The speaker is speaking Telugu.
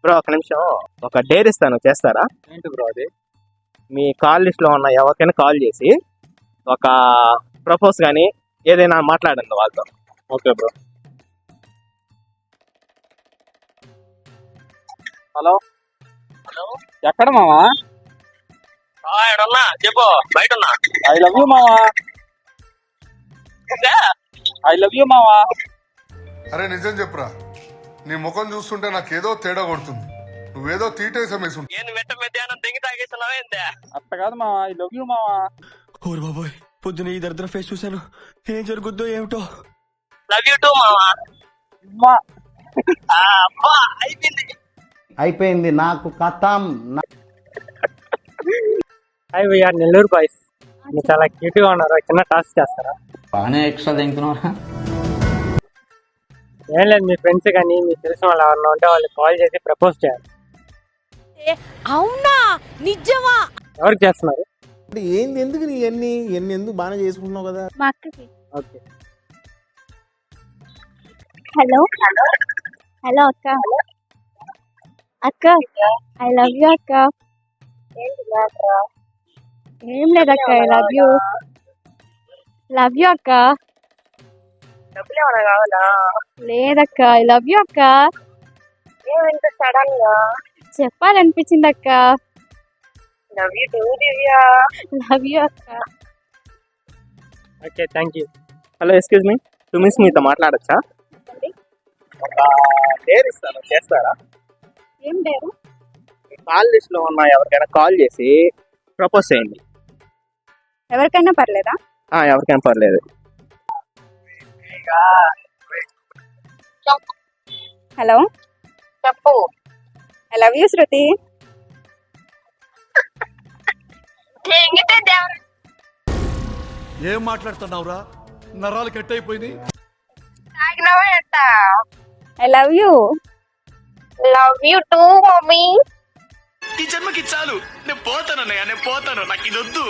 బ్రో ఒక నిమిషం, ఒక డేర్ ఇస్తాను, చేస్తారా? ఏంటి బ్రో అది? మీ కాల్ లిస్ట్ లో ఉన్న ఎవరికైనా కాల్ చేసి ఒక ప్రపోజ్ కానీ ఏదైనా మాట్లాడండి వాళ్ళతో. Okay bro. హలో హలో, ఎక్కడ మావా? చెప్పు, బయట ఉన్నా. ఐ లవ్ యూ మావా. ఐ లవ్ యూ మావా. అరే నిజం చెప్పురా, నీ ముఖం చూస్తుంటే నాకేదో తేడా కొడుతుంది. నువ్వేదో తీటేసం వేసుంటా. అట్ట కాదు మావా, ఐ లవ్ యూ మావా. ఓరు బాబోయ్, పొద్దున ఈ దరిద్ర ఫేస్ చూశాను. ఏం జరుగుద్దో ఏమిటో. లవ్ యూ టూ మావా. అమ్మా. అబ్బా, అయిపోయింది నాకు కథం. Hi we are Nellore boys. మీరు చాలా క్యూట్ గా ఉన్నారు, చిన్న టాస్క్ చేస్తారా? బాగానే ఎక్స్ట్రా తింటున్నారా? ఏం లేదు, మీ ఫ్రెండ్స్ కానీ మీకు తెలిసిన వాళ్ళు ఎవరన్నా ఉంటే వాళ్ళు కాల్ చేసి ప్రపోజ్ చేయాలి. అవునా, నిజమా? ఎవరికి చేస్తున్నారు? ఏంది, ఎందుకు నీ ఎన్ని ఎందుకు బాగానే చేసుకుంటున్నావు కదా. మా అక్కకి. ఓకే. హలో హలో అక్క. అక్క ఐ లవ్ యూ అక్క. ఏం లేదక్క, I love you. Love you అక్క. డబ్బులు ఏమైనా కావాలా? లేదక్క, ఐ లవ్ యూ అక్క. ఏమింత సడన్ గా? చెప్పాలనిపించింది అక్క. Love you too Divya. Love you అక్క. Okay, thank you. Hello, excuse me, 2 minutes మీతో మాట్లాడచ్చా? ఒక డేర్ ఇస్తాను, చేస్తారా? ఏం లేదు. మీ కాల్ లిస్ట్ లో ఉన్న ఎవరికైనా కాల్ చేసి ప్రపోజ్ చేయండి. ఎవరికైనా పర్లేదా? ఎవరికైనా పర్లేదు. హలో చెప్పు. ఐ లవ్ యూ శృతి. ఏం మాట్లాడుతున్నావురా? నరాలు కట్ అయిపోయింది. తాగినావా ఎట్ట? I love you. Love you two mummy. ఈ జన్మకి చాలు, నేను పోతాను అన్నయ్య, నేను పోతాను, నాకు ఇది వద్దు.